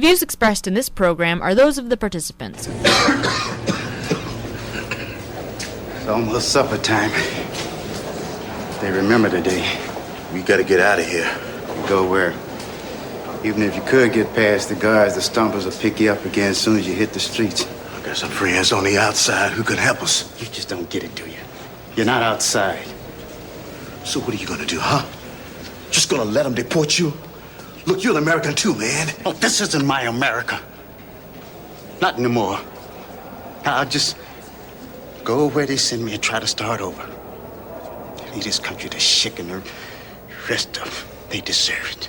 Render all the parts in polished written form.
views expressed in this program are those of the participants. It's almost supper time. They remember today. We gotta get out of here. Go where? Even if you could get past the guards, the stompers will pick you up again as soon as you hit the streets. I got some friends on the outside who can help us. You just don't get it, do you? You're not outside. So what are you gonna do, huh? Just gonna let them deport you? Look, you're an American too, man. Oh, this isn't my America. Not anymore. I'll just go where they send me and try to start over. I need this country to shake and the rest of them, they deserve it.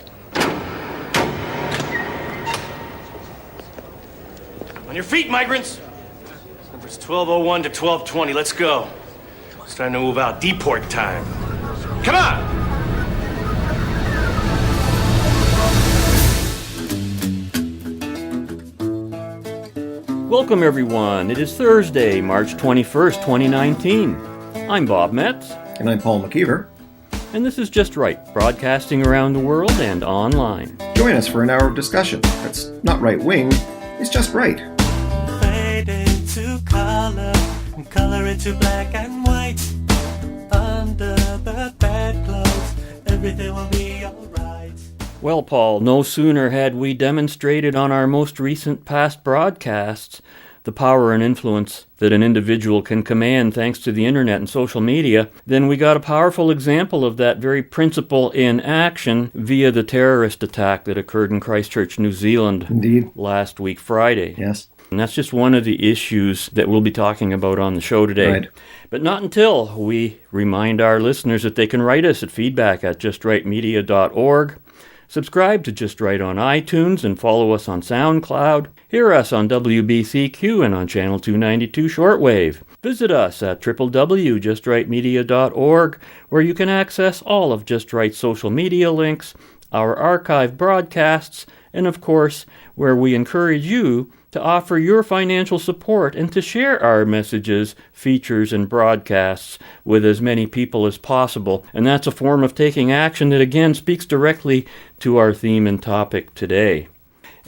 On your feet, migrants. Numbers 1201 to 1220. Let's go. It's time to move out. Deport time. Come on! Welcome, everyone. It is Thursday, March 21st, 2019. I'm Bob Metz. And I'm Paul McKeever. And this is Just Right, broadcasting around the world and online. Join us for an hour of discussion that's not right-wing, it's just right. Fade into color, and color into black and white. Under the bedclothes, everything will be alright. Well, Paul, no sooner had we demonstrated on our most recent past broadcasts the power and influence that an individual can command thanks to the internet and social media, then we got a powerful example of that very principle in action via the terrorist attack that occurred in Christchurch, New Zealand Indeed. last week Friday. Yes. And that's just one of the issues that we'll be talking about on the show today. Right. But not until we remind our listeners that they can write us at feedback@justrightmedia.org. Subscribe to Just Right on iTunes and follow us on SoundCloud. Hear us on WBCQ and on Channel 292 Shortwave. Visit us at www.justrightmedia.org, where you can access all of Just Right's social media links, our archive broadcasts, and of course, where we encourage you to offer your financial support and to share our messages, features, and broadcasts with as many people as possible. And that's a form of taking action that, again, speaks directly to our theme and topic today.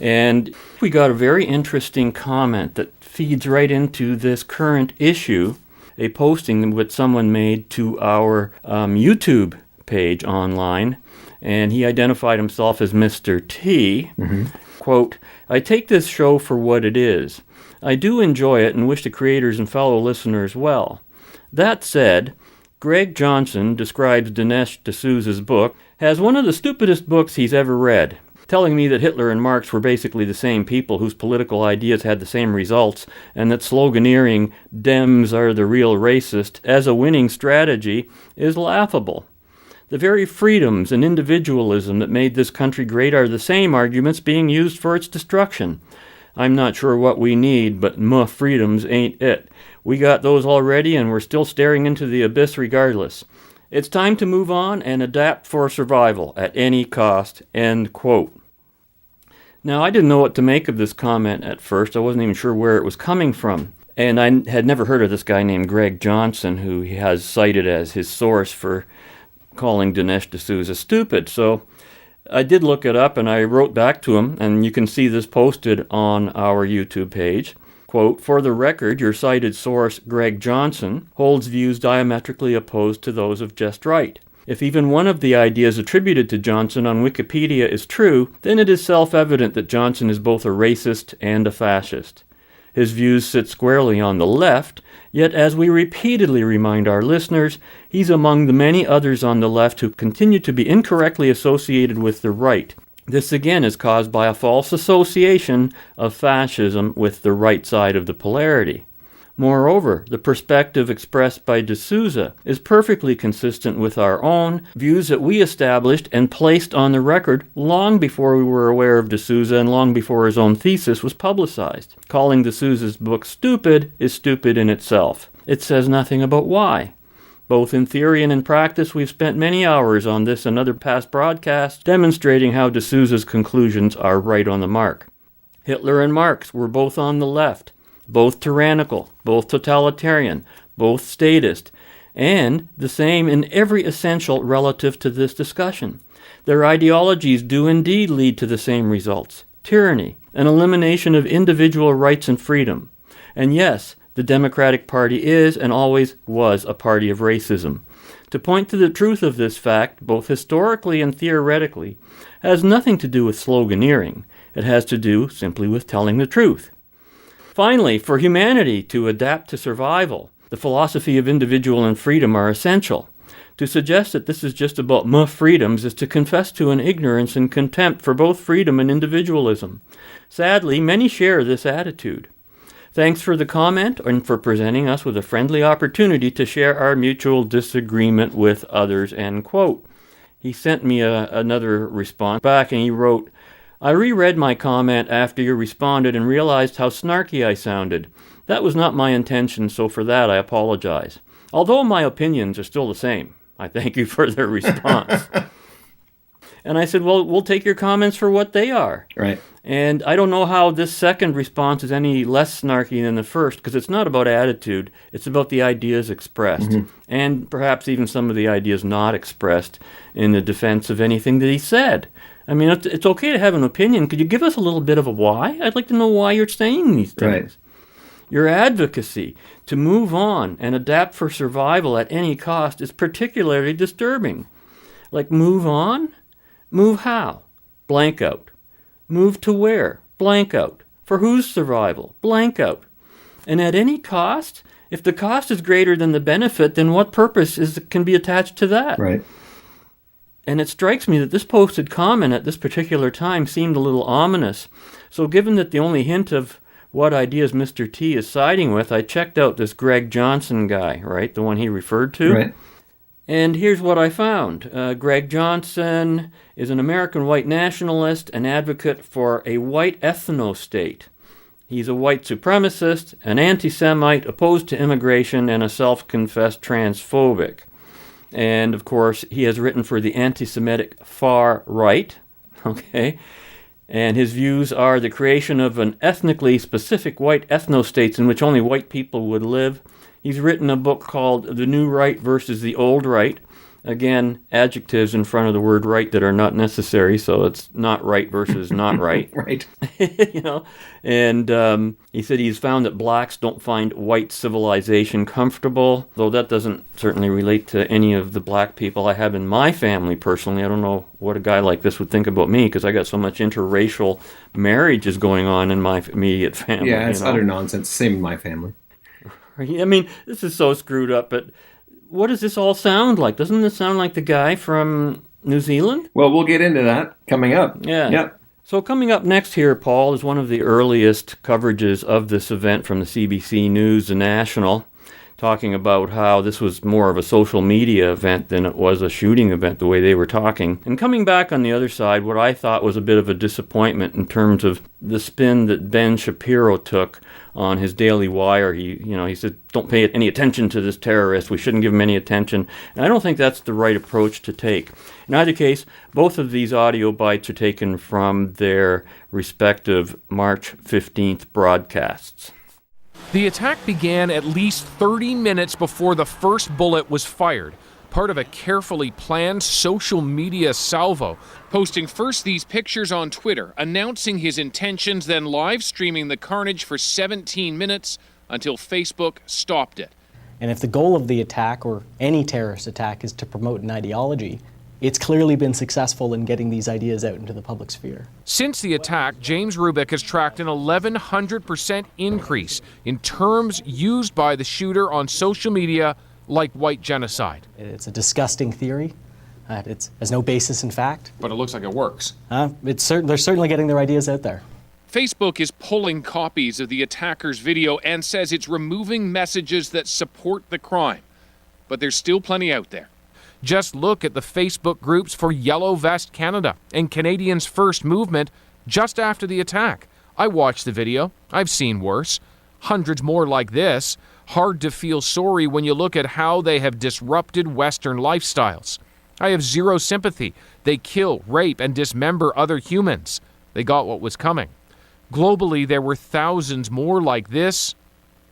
And we got a very interesting comment that feeds right into this current issue, a posting that someone made to our YouTube page online, and he identified himself as Mr. T. Mm-hmm. Quote, I take this show for what it is. I do enjoy it and wish the creators and fellow listeners well. That said, Greg Johnson describes Dinesh D'Souza's book as one of the stupidest books he's ever read, telling me that Hitler and Marx were basically the same people whose political ideas had the same results, and that sloganeering, Dems are the real racist, as a winning strategy is laughable. The very freedoms and individualism that made this country great are the same arguments being used for its destruction. I'm not sure what we need, but freedoms ain't it. We got those already and we're still staring into the abyss regardless. It's time to move on and adapt for survival at any cost, end quote. Now, I didn't know what to make of this comment at first. I wasn't even sure where it was coming from. And I had never heard of this guy named Greg Johnson, who he has cited as his source for calling Dinesh D'Souza stupid. So I did look it up and I wrote back to him, and you can see this posted on our YouTube page. Quote, for the record, your cited source, Greg Johnson, holds views diametrically opposed to those of Just Right. If even one of the ideas attributed to Johnson on Wikipedia is true, then it is self-evident that Johnson is both a racist and a fascist. His views sit squarely on the left, yet as we repeatedly remind our listeners, he's among the many others on the left who continue to be incorrectly associated with the right. This again is caused by a false association of fascism with the right side of the polarity. Moreover, the perspective expressed by D'Souza is perfectly consistent with our own views that we established and placed on the record long before we were aware of D'Souza and long before his own thesis was publicized. Calling D'Souza's book stupid is stupid in itself. It says nothing about why. Both in theory and in practice, we've spent many hours on this and other past broadcasts demonstrating how D'Souza's conclusions are right on the mark. Hitler and Marx were both on the left, both tyrannical, both totalitarian, both statist, and the same in every essential relative to this discussion. Their ideologies do indeed lead to the same results: tyranny, an elimination of individual rights and freedom. And yes, the Democratic Party is and always was a party of racism. To point to the truth of this fact, both historically and theoretically, has nothing to do with sloganeering. It has to do simply with telling the truth. Finally, for humanity to adapt to survival, the philosophy of individual and freedom are essential. To suggest that this is just about my freedoms is to confess to an ignorance and contempt for both freedom and individualism. Sadly, many share this attitude. Thanks for the comment and for presenting us with a friendly opportunity to share our mutual disagreement with others, end quote. He sent me another response back and he wrote, I reread my comment after you responded and realized how snarky I sounded. That was not my intention, so for that I apologize. Although my opinions are still the same. I thank you for their response. And I said, well, we'll take your comments for what they are. Right. And I don't know how this second response is any less snarky than the first, because it's not about attitude. It's about the ideas expressed, and perhaps even some of the ideas not expressed in the defense of anything that he said. I mean, it's okay to have an opinion. Could you give us a little bit of a why? I'd like to know why you're saying these things. Right. Your advocacy to move on and adapt for survival at any cost is particularly disturbing. Like, move on? Move how? Blank out. Move to where? Blank out. For whose survival? Blank out. And at any cost? If the cost is greater than the benefit, then what purpose can be attached to that? Right. And it strikes me that this posted comment at this particular time seemed a little ominous. So given that the only hint of what ideas Mr. T is siding with, I checked out this Greg Johnson guy, right? The one he referred to. Right. And here's what I found. Greg Johnson is an American white nationalist and advocate for a white ethno-state. He's a white supremacist, an anti-Semite, opposed to immigration, and a self-confessed transphobic. And, of course, he has written for the anti-Semitic far right, okay? And his views are the creation of an ethnically specific white ethno-states in which only white people would live. He's written a book called The New Right versus the Old Right. Again, adjectives in front of the word right that are not necessary, so it's not right versus not right. Right. You know, and he said he's found that blacks don't find white civilization comfortable, though that doesn't certainly relate to any of the black people I have in my family personally. I don't know what a guy like this would think about me, because I got so much interracial marriages going on in my immediate family. Yeah, it's utter nonsense. Same in my family. I mean, this is so screwed up, but what does this all sound like? Doesn't this sound like the guy from New Zealand? Well, we'll get into that coming up. Yeah. Yep. So coming up next here, Paul, is one of the earliest coverages of this event from the CBC News, The National, talking about how this was more of a social media event than it was a shooting event, the way they were talking. And coming back on the other side, what I thought was a bit of a disappointment in terms of the spin that Ben Shapiro took on his Daily Wire. He said, don't pay any attention to this terrorist. We shouldn't give him any attention. And I don't think that's the right approach to take. In either case, both of these audio bites are taken from their respective March 15th broadcasts. The attack began at least 30 minutes before the first bullet was fired, part of a carefully planned social media salvo, posting first these pictures on Twitter, announcing his intentions, then live streaming the carnage for 17 minutes until Facebook stopped it. And if the goal of the attack, or any terrorist attack, is to promote an ideology, it's clearly been successful in getting these ideas out into the public sphere. Since the attack, James Rubik has tracked an 1,100% increase in terms used by the shooter on social media, like white genocide. It's a disgusting theory. It has no basis in fact. But it looks like it works. They're certainly getting their ideas out there. Facebook is pulling copies of the attacker's video and says it's removing messages that support the crime. But there's still plenty out there. Just look at the Facebook groups for Yellow Vest Canada and Canadians First Movement just after the attack. I watched the video. I've seen worse. Hundreds more like this. Hard to feel sorry when you look at how they have disrupted Western lifestyles. I have zero sympathy. They kill, rape, and dismember other humans. They got what was coming. Globally, there were thousands more like this,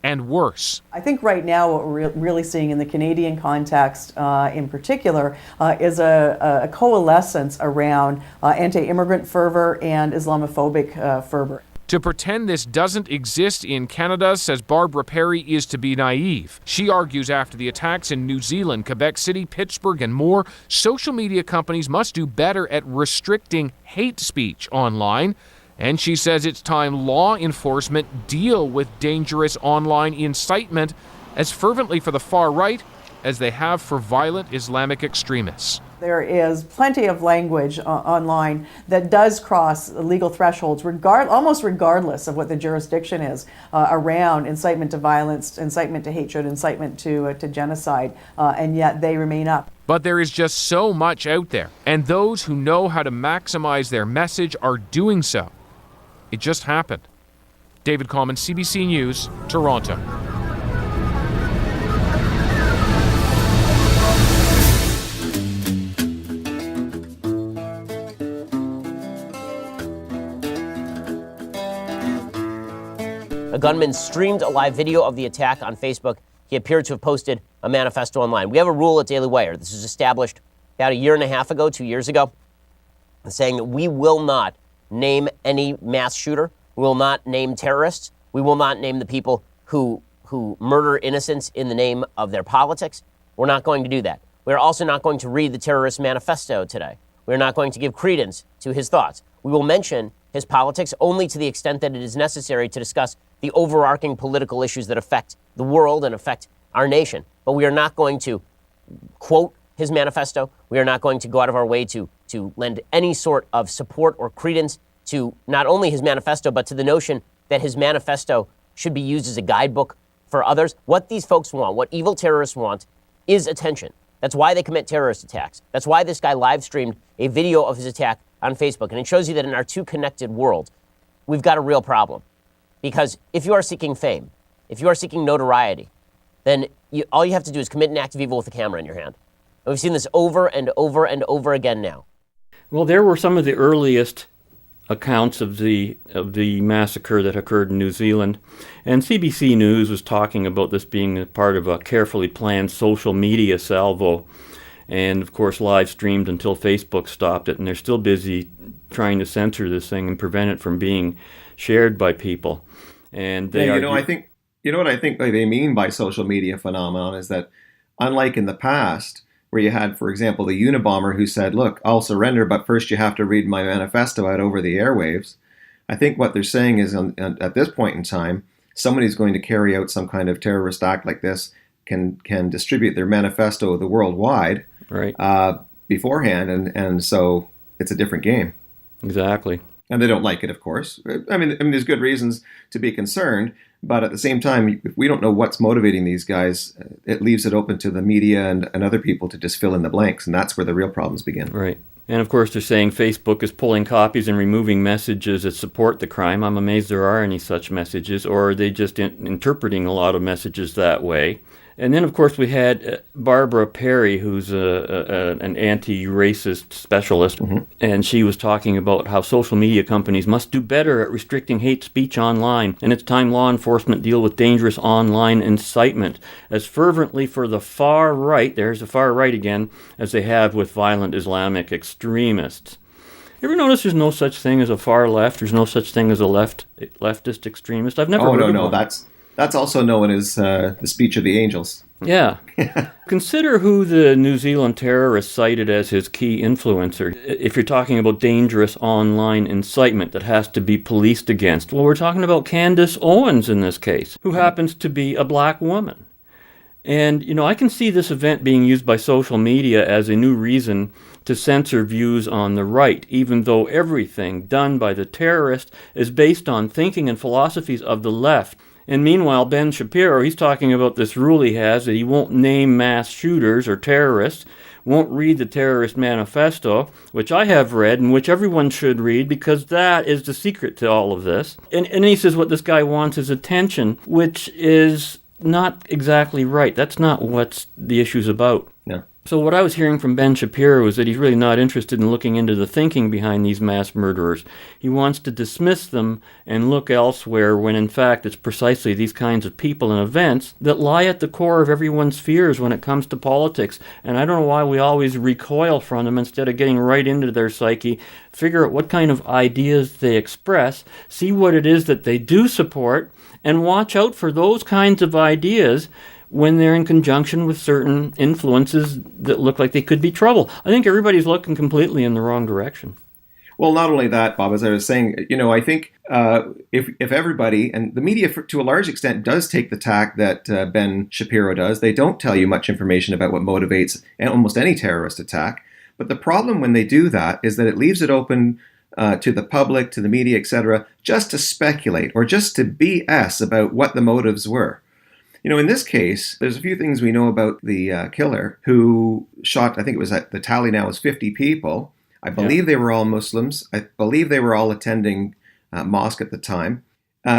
and worse. I think right now what we're really seeing in the Canadian context in particular is a coalescence around anti-immigrant fervor and Islamophobic fervor. To pretend this doesn't exist in Canada, says Barbara Perry, is to be naive. She argues after the attacks in New Zealand, Quebec City, Pittsburgh, and more, social media companies must do better at restricting hate speech online. And she says it's time law enforcement deal with dangerous online incitement as fervently for the far right as they have for violent Islamic extremists. There is plenty of language online that does cross legal thresholds, almost regardless of what the jurisdiction is, around incitement to violence, incitement to hatred, incitement to genocide, and yet they remain up. But there is just so much out there, and those who know how to maximize their message are doing so. It just happened. David Coleman, CBC News, Toronto. A gunman streamed a live video of the attack on Facebook. He appeared to have posted a manifesto online. We have a rule at Daily Wire. This was established about 1.5 years ago, 2 years ago, saying that we will not name any mass shooter. We will not name terrorists. We will not name the people who murder innocents in the name of their politics. We're not going to do that. We're also not going to read the terrorist manifesto today. We're not going to give credence to his thoughts. We will mention his politics only to the extent that it is necessary to discuss the overarching political issues that affect the world and affect our nation. But we are not going to quote his manifesto. We are not going to go out of our way to lend any sort of support or credence to not only his manifesto, but to the notion that his manifesto should be used as a guidebook for others. What these folks want, what evil terrorists want, is attention. That's why they commit terrorist attacks. That's why this guy live streamed a video of his attack on Facebook. And it shows you that in our too connected world, we've got a real problem. Because if you are seeking fame, if you are seeking notoriety, then all you have to do is commit an act of evil with a camera in your hand. And we've seen this over and over and over again now. Well, there were some of the earliest accounts of the massacre that occurred in New Zealand, and CBC News was talking about this being a part of a carefully planned social media salvo, and of course live streamed until Facebook stopped it, and they're still busy trying to censor this thing and prevent it from being shared by people. And they I think what I think they mean by social media phenomenon is that, unlike in the past, where you had, for example, the Unabomber who said, look, I'll surrender, but first you have to read my manifesto out over the airwaves. I think what they're saying is, at this point in time, somebody who's going to carry out some kind of terrorist act like this can distribute their manifesto the worldwide beforehand, and so it's a different game. Exactly. And they don't like it, of course. I mean, there's good reasons to be concerned, but at the same time, if we don't know what's motivating these guys, it leaves it open to the media and other people to just fill in the blanks, and that's where the real problems begin. Right. And of course, they're saying Facebook is pulling copies and removing messages that support the crime. I'm amazed there are any such messages, or are they just interpreting a lot of messages that way? And then, of course, we had Barbara Perry, who's an anti-racist specialist, and she was talking about how social media companies must do better at restricting hate speech online, and it's time law enforcement deal with dangerous online incitement as fervently for the far right, there's the far right again, as they have with violent Islamic extremists. You ever notice there's no such thing as a far left? There's no such thing as a leftist extremist? I've never heard of one. That's also known as the speech of the angels. Yeah. Consider who the New Zealand terrorist cited as his key influencer. If you're talking about dangerous online incitement that has to be policed against, well, we're talking about Candace Owens in this case, who happens to be a black woman. And, I can see this event being used by social media as a new reason to censor views on the right, even though everything done by the terrorist is based on thinking and philosophies of the left. And meanwhile, Ben Shapiro, he's talking about this rule he has that he won't name mass shooters or terrorists, won't read the terrorist manifesto, which I have read and which everyone should read because that is the secret to all of this. And he says what this guy wants is attention, which is not exactly right. That's not what the issue's about. No. So what I was hearing from Ben Shapiro is that he's really not interested in looking into the thinking behind these mass murderers. He wants to dismiss them and look elsewhere when in fact it's precisely these kinds of people and events that lie at the core of everyone's fears when it comes to politics. And I don't know why we always recoil from them instead of getting right into their psyche, figure out what kind of ideas they express, see what it is that they do support, and watch out for those kinds of ideas when they're in conjunction with certain influences that look like they could be trouble. I think everybody's looking completely in the wrong direction. Well, not only that, Bob, as I was saying, I think if everybody, and the media to a large extent does take the tack that Ben Shapiro does, they don't tell you much information about what motivates almost any terrorist attack. But the problem when they do that is that it leaves it open to the public, to the media, etc., just to speculate or just to BS about what the motives were. In this case, there's a few things we know about the killer who shot, I think it was the tally now is 50 people. I believe they were all Muslims. I believe they were all attending mosque at the time.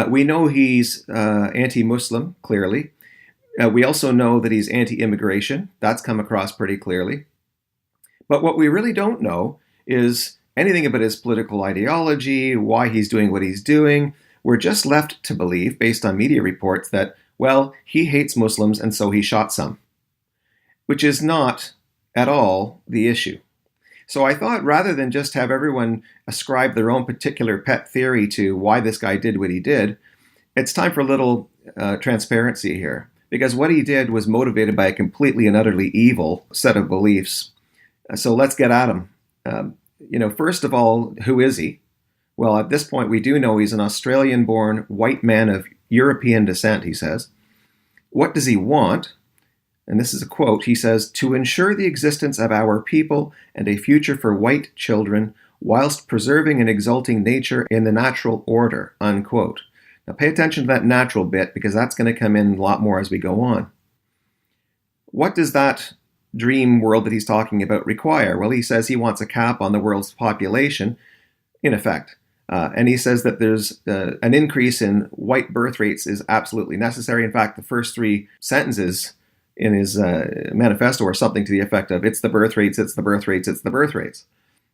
We know he's anti-Muslim, clearly. We also know that he's anti-immigration. That's come across pretty clearly. But what we really don't know is anything about his political ideology, why he's doing what he's doing. We're just left to believe, based on media reports, that well, he hates Muslims and so he shot some, which is not at all the issue. So I thought rather than just have everyone ascribe their own particular pet theory to why this guy did what he did, it's time for a little transparency here. Because what he did was motivated by a completely and utterly evil set of beliefs. So let's get at him. First of all, who is he? Well, at this point, we do know he's an Australian-born white man of European descent, he says. What does he want? And this is a quote. He says, "To ensure the existence of our people and a future for white children, whilst preserving and exalting nature in the natural order," unquote. Now pay attention to that natural bit, because that's going to come in a lot more as we go on. What does that dream world that he's talking about require? Well, he says he wants a cap on the world's population, in effect. And he says that there's an increase in white birth rates is absolutely necessary. In fact, the first three sentences in his manifesto are something to the effect of, it's the birth rates, it's the birth rates, it's the birth rates.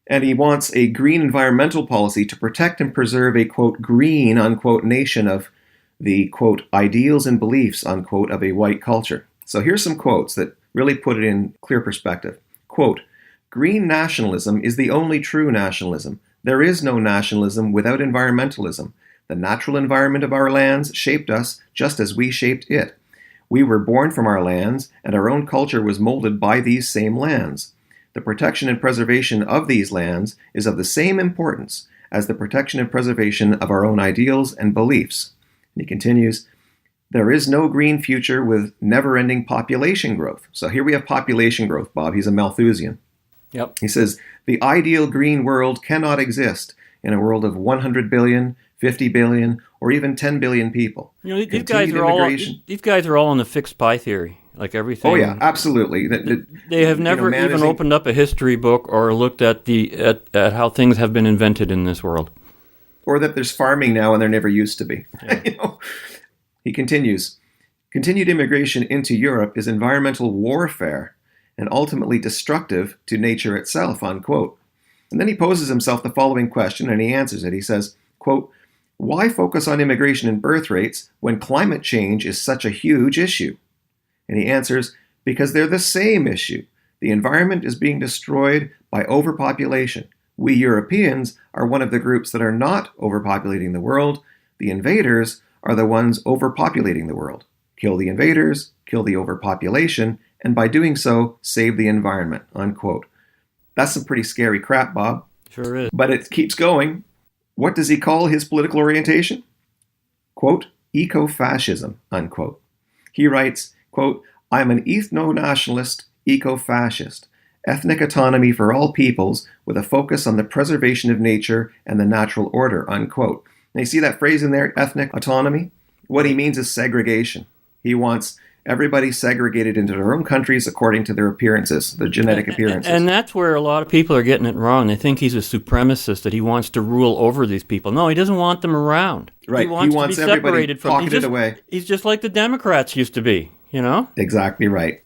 And he wants a green environmental policy to protect and preserve a, quote, green, unquote, nation of the, quote, ideals and beliefs, unquote, of a white culture. So here's some quotes that really put it in clear perspective. Quote, "Green nationalism is the only true nationalism. There is no nationalism without environmentalism. The natural environment of our lands shaped us just as we shaped it. We were born from our lands, and our own culture was molded by these same lands. The protection and preservation of these lands is of the same importance as the protection and preservation of our own ideals and beliefs." And he continues, "There is no green future with never-ending population growth." So here we have population growth, Bob. He's a Malthusian. Yep. He says, "The ideal green world cannot exist in a world of 100 billion, 50 billion, or even 10 billion people." These guys are all on the fixed pie theory, like everything. Oh yeah, absolutely. They have never even opened up a history book or looked at at how things have been invented in this world. Or that there's farming now and there never used to be. Yeah. He continues, "Continued immigration into Europe is environmental warfare and ultimately destructive to nature itself," unquote. And then he poses himself the following question, and he answers it. He says, quote, "Why focus on immigration and birth rates when climate change is such a huge issue?" And he answers, "Because they're the same issue. The environment is being destroyed by overpopulation. We Europeans are one of the groups that are not overpopulating the world. The invaders are the ones overpopulating the world. Kill the invaders, kill the overpopulation, and by doing so, save the environment," unquote. That's some pretty scary crap, Bob. Sure is. But it keeps going. What does he call his political orientation? Quote, "Eco-fascism," unquote. He writes, quote, "I'm an ethno-nationalist, eco-fascist. Ethnic autonomy for all peoples with a focus on the preservation of nature and the natural order," unquote. Now you see that phrase in there, ethnic autonomy? What he means is segregation. He wants everybody segregated into their own countries according to their appearances, their genetic appearances. And that's where a lot of people are getting it wrong. They think he's a supremacist, that he wants to rule over these people. No, he doesn't want them around. Right. He wants to be separated from them. Pocketed away. He's just like the Democrats used to be, you know? Exactly right.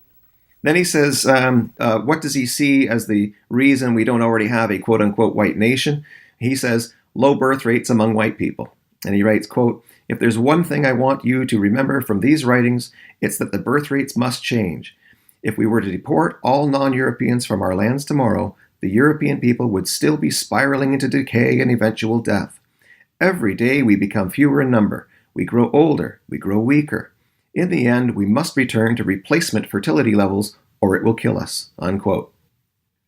Then he says, what does he see as the reason we don't already have a quote-unquote white nation? He says, low birth rates among white people. And he writes, quote, if there's one thing I want you to remember from these writings, it's that the birth rates must change. If we were to deport all non-Europeans from our lands tomorrow, the European people would still be spiraling into decay and eventual death. Every day we become fewer in number. We grow older. We grow weaker. In the end, we must return to replacement fertility levels or it will kill us, unquote.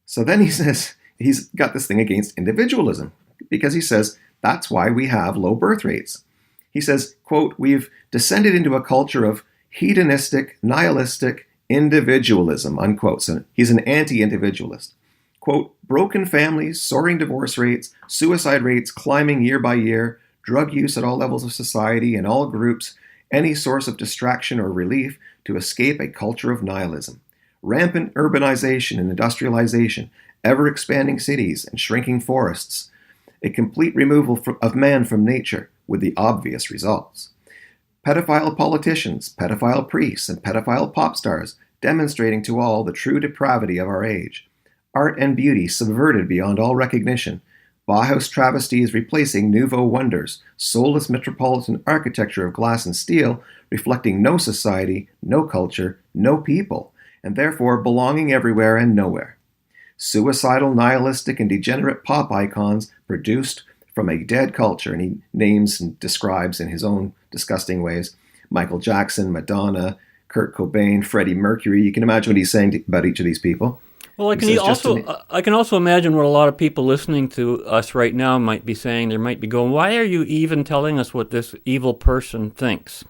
So then he says he's got this thing against individualism because he says that's why we have low birth rates. He says, quote, we've descended into a culture of hedonistic, nihilistic individualism, unquote. So he's an anti-individualist. Quote, broken families, soaring divorce rates, suicide rates climbing year by year, drug use at all levels of society in all groups, any source of distraction or relief to escape a culture of nihilism. Rampant urbanization and industrialization, ever-expanding cities and shrinking forests. A complete removal of man from nature with the obvious results. Pedophile politicians, pedophile priests, and pedophile pop stars demonstrating to all the true depravity of our age. Art and beauty subverted beyond all recognition. Bauhaus travesties replacing nouveau wonders, soulless metropolitan architecture of glass and steel, reflecting no society, no culture, no people, and therefore belonging everywhere and nowhere. Suicidal, nihilistic, and degenerate pop icons produced from a dead culture, and he names and describes in his own disgusting ways Michael Jackson, Madonna, Kurt Cobain, Freddie Mercury. You can imagine what he's saying about each of these people. Well, I can also imagine what a lot of people listening to us right now might be saying. They might be going, why are you even telling us what this evil person thinks?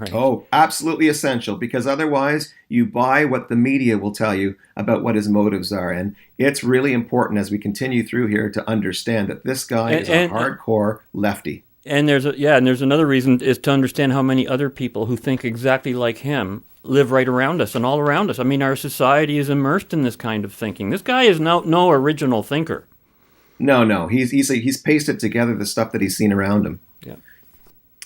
Right. Oh, absolutely essential, because otherwise you buy what the media will tell you about what his motives are. And it's really important as we continue through here to understand that this guy is a hardcore lefty. And there's another reason is to understand how many other people who think exactly like him live right around us and all around us. I mean, our society is immersed in this kind of thinking. This guy is no original thinker. No. He's pasted together the stuff that he's seen around him. Yeah.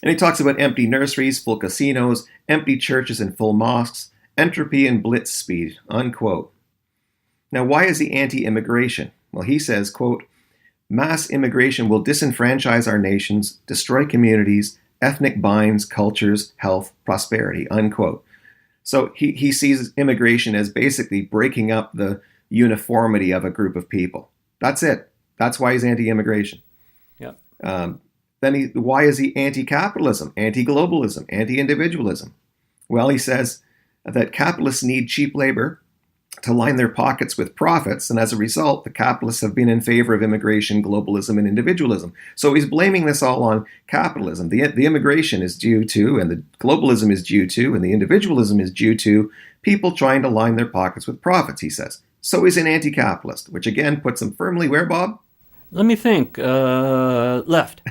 And he talks about empty nurseries, full casinos, empty churches and full mosques, entropy and blitz speed, unquote. Now, why is he anti-immigration? Well, he says, quote, mass immigration will disenfranchise our nations, destroy communities, ethnic binds, cultures, health, prosperity, unquote. So he sees immigration as basically breaking up the uniformity of a group of people. That's it. That's why he's anti-immigration. Yeah. Why is he anti-capitalism, anti-globalism, anti-individualism? Well, he says that capitalists need cheap labor to line their pockets with profits, and as a result, the capitalists have been in favor of immigration, globalism, and individualism. So he's blaming this all on capitalism. The immigration is due to, and the globalism is due to, and the individualism is due to people trying to line their pockets with profits, he says. So he's an anti-capitalist, which again puts him firmly where, Bob? Let me think. Left.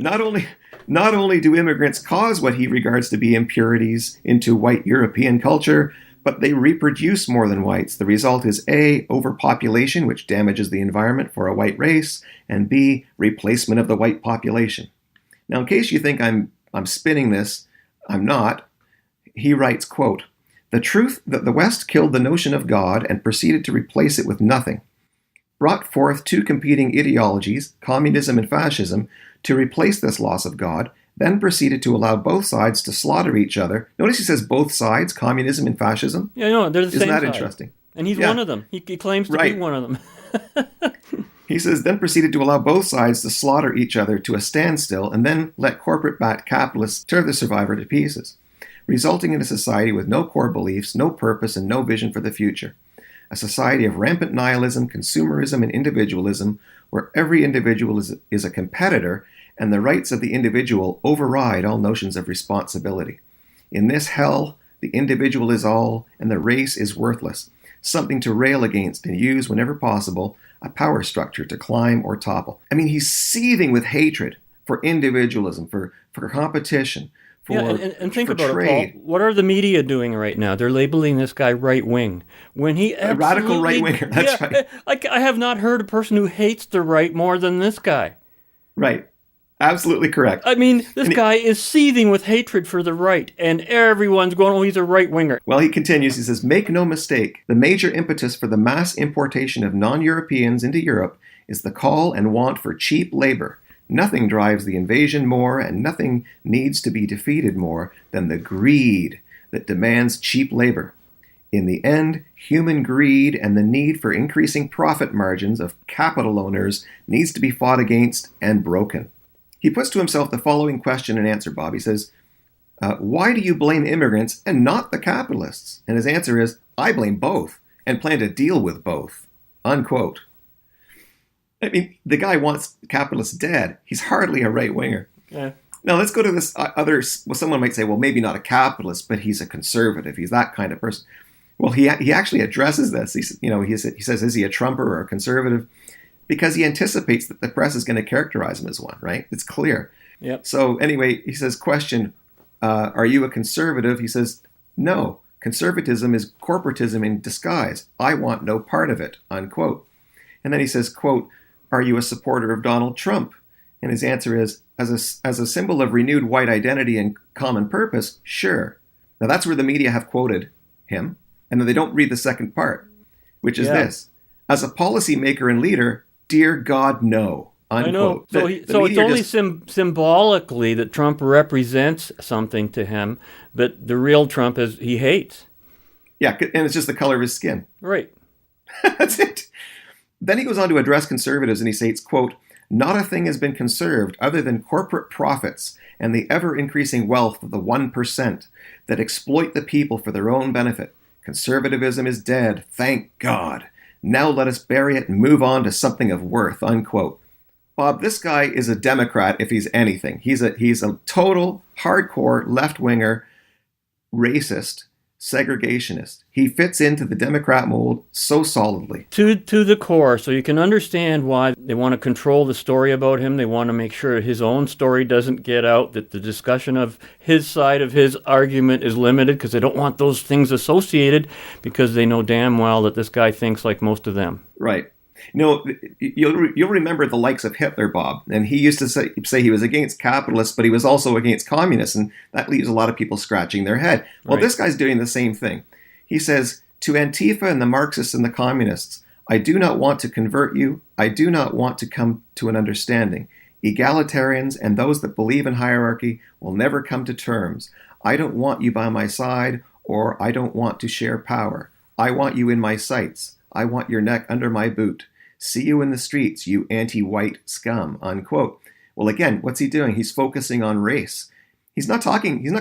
Not only do immigrants cause what he regards to be impurities into white European culture, but they reproduce more than whites. The result is A, overpopulation, which damages the environment for a white race, and B, replacement of the white population. Now, in case you think I'm spinning this, I'm not. He writes, quote, the truth that the West killed the notion of God and proceeded to replace it with nothing, brought forth two competing ideologies, communism and fascism, to replace this loss of God, then proceeded to allow both sides to slaughter each other. Notice he says both sides, communism and fascism. Yeah, no, they're the same Isn't that side. Interesting? And he's one of them. He claims to be one of them. He says, then proceeded to allow both sides to slaughter each other to a standstill and then let corporate-backed capitalists tear the survivor to pieces, resulting in a society with no core beliefs, no purpose, and no vision for the future. A society of rampant nihilism, consumerism, and individualism, where every individual is a competitor and the rights of the individual override all notions of responsibility. In this hell, the individual is all and the race is worthless, something to rail against and use whenever possible, a power structure to climb or topple. I mean, he's seething with hatred for individualism, for competition, and think about trade. it, Paul. What are the media doing right now? They're labeling this guy right-wing. When he a radical right-winger, that's right. I have not heard a person who hates the right more than this guy. Right. Absolutely correct. I mean, this guy is seething with hatred for the right, and everyone's going, oh, he's a right-winger. Well, he continues, he says, make no mistake, the major impetus for the mass importation of non-Europeans into Europe is the call and want for cheap labor. Nothing drives the invasion more, and nothing needs to be defeated more than the greed that demands cheap labor. In the end, human greed and the need for increasing profit margins of capital owners needs to be fought against and broken. He puts to himself the following question and answer, Bob. He says, why do you blame immigrants and not the capitalists? And his answer is, I blame both and plan to deal with both. Unquote. I mean, the guy wants capitalists dead. He's hardly a right-winger. Yeah. Now, let's go to this other, well, someone might say, well, maybe not a capitalist, but he's a conservative. He's that kind of person. Well, he actually addresses this. He says, is he a Trumper or a conservative? Because he anticipates that the press is going to characterize him as one, right? It's clear. Yep. So anyway, he says, question, are you a conservative? He says, no. Conservatism is corporatism in disguise. I want no part of it, unquote. And then he says, quote, are you a supporter of Donald Trump? And his answer is, as a symbol of renewed white identity and common purpose, sure. Now that's where the media have quoted him. And then they don't read the second part, which is this. As a policymaker and leader, dear God, no. Unquote. I know. So it's only symbolically that Trump represents something to him, but the real Trump is he hates. Yeah, and it's just the color of his skin. Right. That's it. Then he goes on to address conservatives, and he states, quote, not a thing has been conserved other than corporate profits and the ever-increasing wealth of the 1% that exploit the people for their own benefit. Conservatism is dead, thank God. Now let us bury it and move on to something of worth, unquote. Bob, this guy is a Democrat if he's anything. He's a total, hardcore, left-winger, racist, segregationist. He fits into the Democrat mold so solidly. To the core, so you can understand why they want to control the story about him. They want to make sure his own story doesn't get out, that the discussion of his side of his argument is limited, because they don't want those things associated, because they know damn well that this guy thinks like most of them. Right. You know, you'll remember the likes of Hitler, Bob, and he used to say he was against capitalists, but he was also against communists, and that leaves a lot of people scratching their head. Well, This guy's doing the same thing. He says, to Antifa and the Marxists and the communists, I do not want to convert you. I do not want to come to an understanding. Egalitarians and those that believe in hierarchy will never come to terms. I don't want you by my side, or I don't want to share power. I want you in my sights. I want your neck under my boot. See you in the streets, you anti-white scum, unquote. Well, again, what's he doing? He's focusing on race. He's not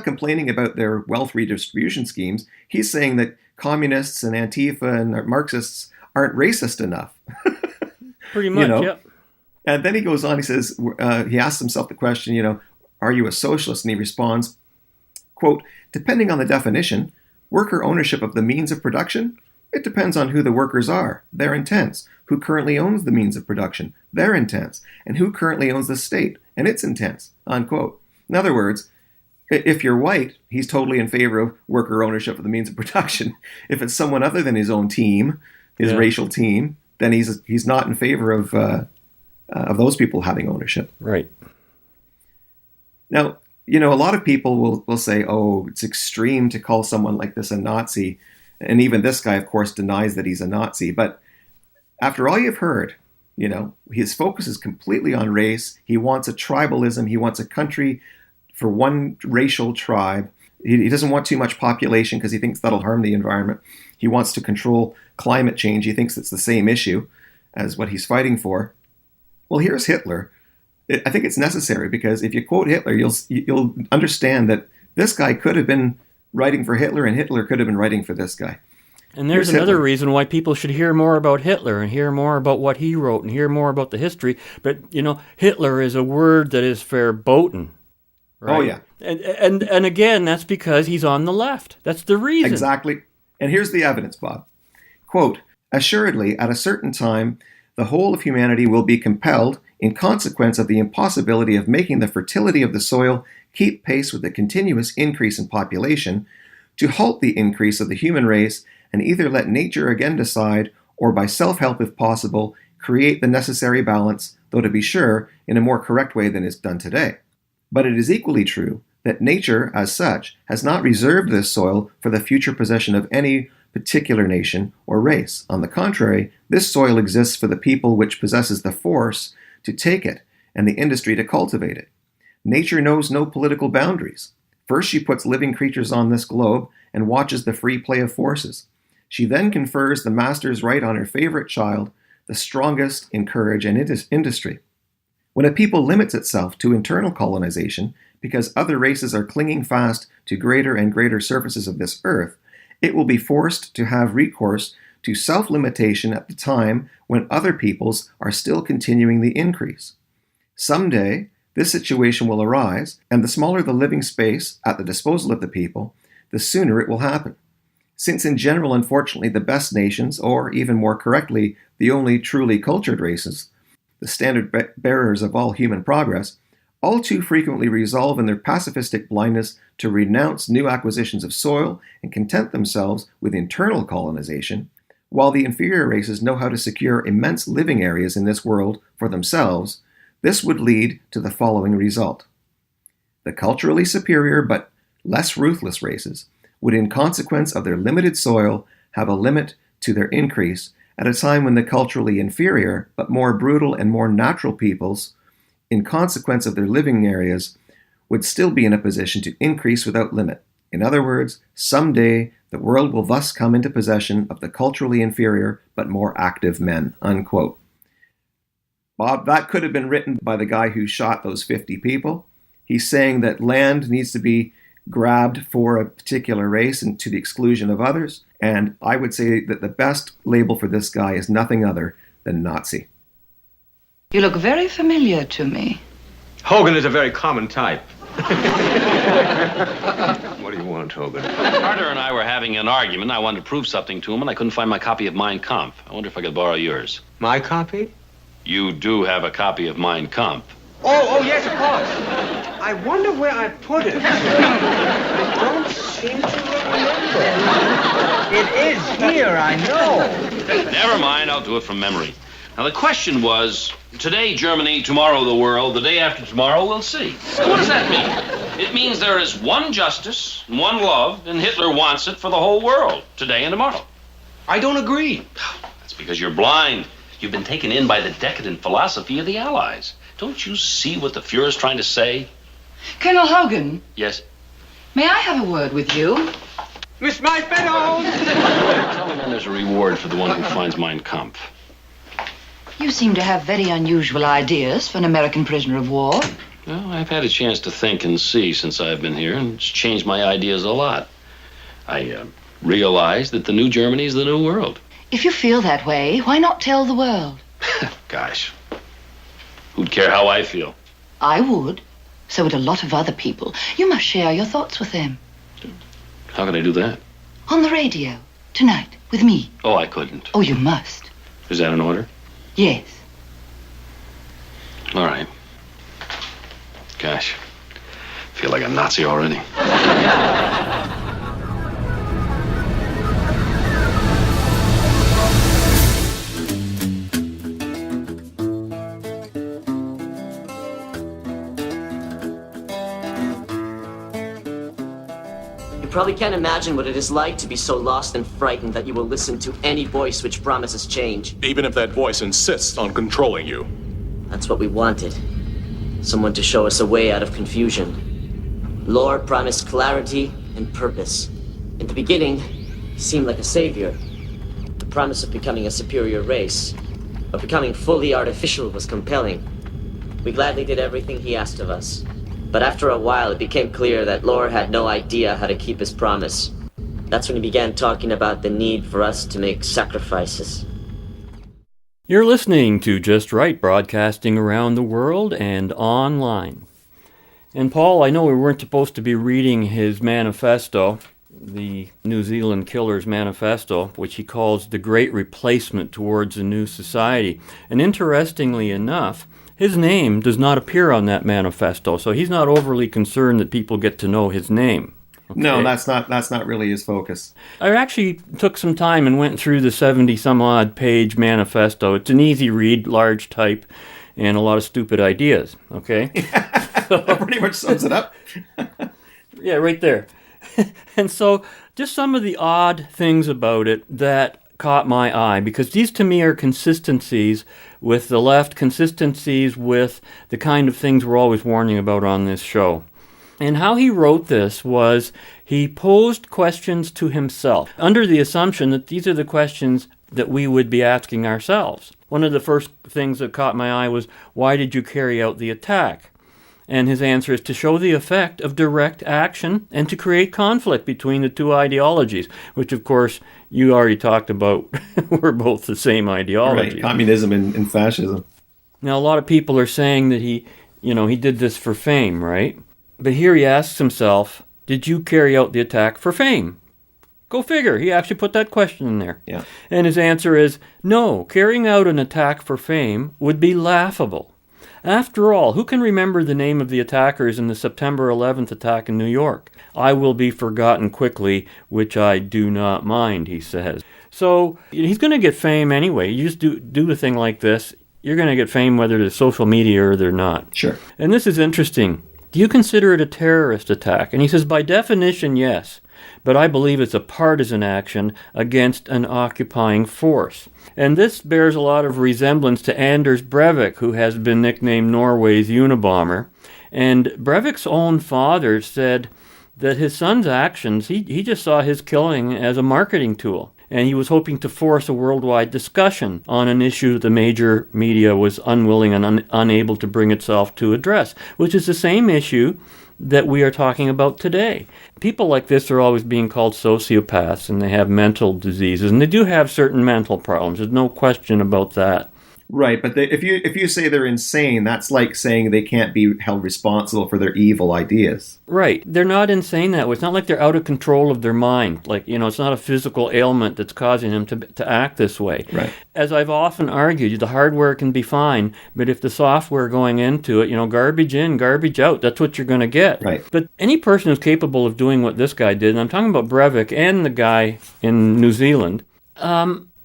complaining about their wealth redistribution schemes. He's saying that communists and Antifa and Marxists aren't racist enough. Pretty much, yep. And then he goes on, he says, he asks himself the question, are you a socialist? And he responds, quote, depending on the definition, worker ownership of the means of production, it depends on who the workers are, their intents, who currently owns the means of production, their intents, and who currently owns the state and its intents, unquote. In other words, if you're white, he's totally in favor of worker ownership of the means of production. If it's someone other than his own team, his racial team, then he's not in favor of those people having ownership. Right. Now, a lot of people will say, oh, it's extreme to call someone like this a Nazi. And even this guy, of course, denies that he's a Nazi. But after all you've heard, his focus is completely on race. He wants a tribalism. He wants a country for one racial tribe. He doesn't want too much population because he thinks that'll harm the environment. He wants to control climate change. He thinks it's the same issue as what he's fighting for. Well, here's Hitler. I think it's necessary because if you quote Hitler, you'll understand that this guy could have been writing for Hitler, and Hitler could have been writing for this guy. And there's another reason why people should hear more about Hitler and hear more about what he wrote and hear more about the history. But, Hitler is a word that is verboten. Right? Oh, yeah. And again, that's because he's on the left. That's the reason. Exactly. And here's the evidence, Bob. Quote, assuredly, at a certain time, the whole of humanity will be compelled, in consequence of the impossibility of making the fertility of the soil keep pace with the continuous increase in population, to halt the increase of the human race and either let nature again decide, or by self-help if possible, create the necessary balance, though to be sure, in a more correct way than is done today. But it is equally true that nature, as such, has not reserved this soil for the future possession of any particular nation or race. On the contrary, this soil exists for the people which possesses the force to take it and the industry to cultivate it. Nature knows no political boundaries. First, she puts living creatures on this globe and watches the free play of forces. She then confers the master's right on her favorite child, the strongest in courage and industry. When a people limits itself to internal colonization because other races are clinging fast to greater and greater surfaces of this earth, it will be forced to have recourse to self-limitation at the time when other peoples are still continuing the increase. Someday, this situation will arise, and the smaller the living space at the disposal of the people, the sooner it will happen. Since in general, unfortunately, the best nations, or even more correctly, the only truly cultured races, the standard bearers of all human progress, all too frequently resolve in their pacifistic blindness to renounce new acquisitions of soil and content themselves with internal colonization, while the inferior races know how to secure immense living areas in this world for themselves, this would lead to the following result. The culturally superior but less ruthless races would, in consequence of their limited soil, have a limit to their increase at a time when the culturally inferior but more brutal and more natural peoples, in consequence of their living areas, would still be in a position to increase without limit. In other words, someday the world will thus come into possession of the culturally inferior but more active men. Unquote. Bob, that could have been written by the guy who shot those 50 people. He's saying that land needs to be grabbed for a particular race and to the exclusion of others. And I would say that the best label for this guy is nothing other than Nazi. You look very familiar to me. Hogan is a very common type. What do you want, Hogan? Carter and I were having an argument. I wanted to prove something to him, and I couldn't find my copy of Mein Kampf. I wonder if I could borrow yours. My copy? You do have a copy of Mein Kampf. Oh, yes, of course. I wonder where I put it. I don't seem to remember. It is here, I know. Never mind, I'll do it from memory. Now, the question was, today Germany, tomorrow the world, the day after tomorrow we'll see. What does that mean? It means there is one justice, one love, and Hitler wants it for the whole world, today and tomorrow. I don't agree. That's because you're blind. You've been taken in by the decadent philosophy of the Allies. Don't you see what the Fuhrer's trying to say? Colonel Hogan, Yes? may I have a word with you? Miss Manifesto! Tell him there's a reward for the one who finds Mein Kampf. You seem to have very unusual ideas for an American prisoner of war. Well, I've had a chance to think and see since I've been here, and it's changed my ideas a lot. I realized that the new Germany is the new world. If you feel that way, why not tell the world? Gosh, who'd care how I feel? I would. So would a lot of other people. You must share your thoughts with them. How can I do that? On the radio, tonight, with me. Oh, I couldn't. Oh, you must. Is that an order? Yes. All right. Gosh, feel like a Nazi already. You probably can't imagine what it is like to be so lost and frightened that you will listen to any voice which promises change. Even if that voice insists on controlling you. That's what we wanted. Someone to show us a way out of confusion. Lord promised clarity and purpose. In the beginning, he seemed like a savior. The promise of becoming a superior race, of becoming fully artificial, was compelling. We gladly did everything he asked of us. But after a while, it became clear that Lore had no idea how to keep his promise. That's when he began talking about the need for us to make sacrifices. You're listening to Just Right, broadcasting around the world and online. And Paul, I know we weren't supposed to be reading his manifesto, the New Zealand Killer's Manifesto, which he calls the Great Replacement Towards a New Society. And interestingly enough, his name does not appear on that manifesto, so he's not overly concerned that people get to know his name. Okay? No, that's not really his focus. I actually took some time and went through the 70-some-odd page manifesto. It's an easy read, large type, and a lot of stupid ideas, okay? That pretty much sums it up. Yeah, right there. And so just some of the odd things about it that caught my eye, because these to me are consistencies with the left, consistencies with the kind of things we're always warning about on this show. And how he wrote this was he posed questions to himself under the assumption that these are the questions that we would be asking ourselves. One of the first things that caught my eye was, why did you carry out the attack? And his answer is to show the effect of direct action and to create conflict between the two ideologies, which, of course, you already talked about. We're both the same ideology. Right, communism and fascism. Now, a lot of people are saying that he did this for fame, right? But here he asks himself, did you carry out the attack for fame? Go figure. He actually put that question in there. Yeah. And his answer is, no, carrying out an attack for fame would be laughable. After all, who can remember the name of the attackers in the September 11th attack in New York? I will be forgotten quickly, which I do not mind, he says. So he's going to get fame anyway. You just do a thing like this, you're going to get fame whether it's social media or they're not. Sure. And this is interesting. Do you consider it a terrorist attack? And he says, by definition, yes. But I believe it's a partisan action against an occupying force. And this bears a lot of resemblance to Anders Breivik, who has been nicknamed Norway's Unabomber. And Breivik's own father said that his son's actions, he just saw his killing as a marketing tool. And he was hoping to force a worldwide discussion on an issue the major media was unwilling and unable to bring itself to address, which is the same issue that we are talking about today. People like this are always being called sociopaths, and they have mental diseases, and they do have certain mental problems. There's no question about that. Right, but if you say they're insane, that's like saying they can't be held responsible for their evil ideas. Right. They're not insane that way. It's not like they're out of control of their mind. Like, it's not a physical ailment that's causing them to act this way. Right. As I've often argued, the hardware can be fine, but if the software going into it, garbage in, garbage out, that's what you're going to get. Right. But any person who's capable of doing what this guy did, and I'm talking about Breivik and the guy in New Zealand,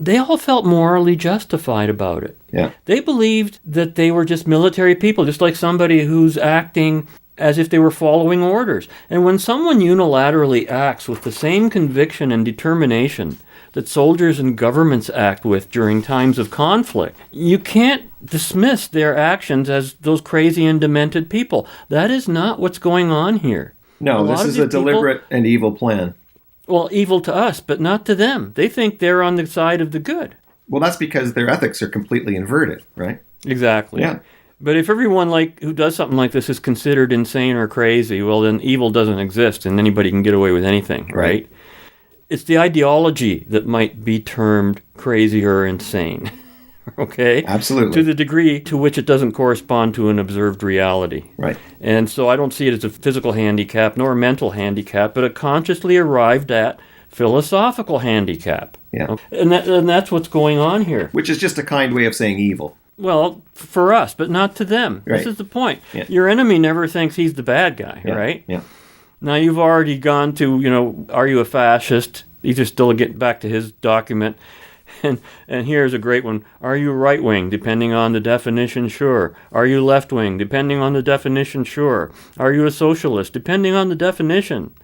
they all felt morally justified about it. Yeah. They believed that they were just military people, just like somebody who's acting as if they were following orders. And when someone unilaterally acts with the same conviction and determination that soldiers and governments act with during times of conflict, you can't dismiss their actions as those crazy and demented people. That is not what's going on here. No, this is a deliberate and evil plan. Well, evil to us, but not to them. They think they're on the side of the good. Well, that's because their ethics are completely inverted, right? Exactly. Yeah. But if everyone who does something like this is considered insane or crazy, well, then evil doesn't exist and anybody can get away with anything, right? It's the ideology that might be termed crazy or insane. Okay? Absolutely. To the degree to which it doesn't correspond to an observed reality. Right. And so I don't see it as a physical handicap nor a mental handicap, but a consciously arrived at philosophical handicap. Yeah. And that's what's going on here. Which is just a kind way of saying evil. Well, for us, but not to them. Right. This is the point. Yeah. Your enemy never thinks he's the bad guy, right? Yeah. Now, you've already gone to, are you a fascist? These are still getting back to his document. And here's a great one. Are you right-wing? Depending on the definition, sure. Are you left-wing? Depending on the definition, sure. Are you a socialist? Depending on the definition.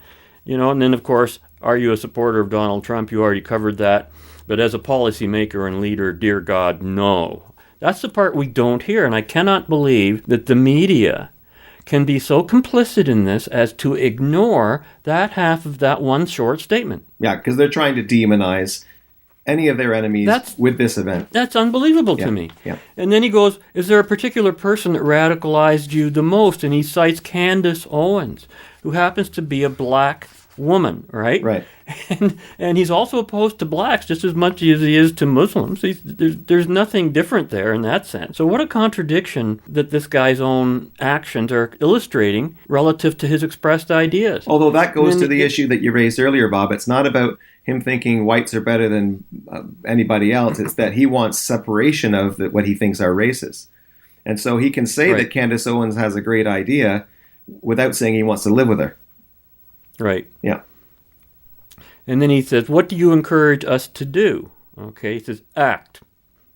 And then, of course, are you a supporter of Donald Trump? You already covered that. But as a policymaker and leader, dear God, no. That's the part we don't hear. And I cannot believe that the media can be so complicit in this as to ignore that half of that one short statement. Yeah, because they're trying to demonize any of their enemies with this event. That's unbelievable to me. Yeah. And then he goes, is there a particular person that radicalized you the most? And he cites Candace Owens, who happens to be a black woman, right? Right. And he's also opposed to blacks just as much as he is to Muslims. There's nothing different there in that sense. So what a contradiction that this guy's own actions are illustrating relative to his expressed ideas. Although that goes to the issue that you raised earlier, Bob. It's not about him thinking whites are better than anybody else. It's that he wants separation of what he thinks are races. And so he can say that Candace Owens has a great idea without saying he wants to live with her. Right. Yeah. And then he says, what do you encourage us to do? Okay, he says, act.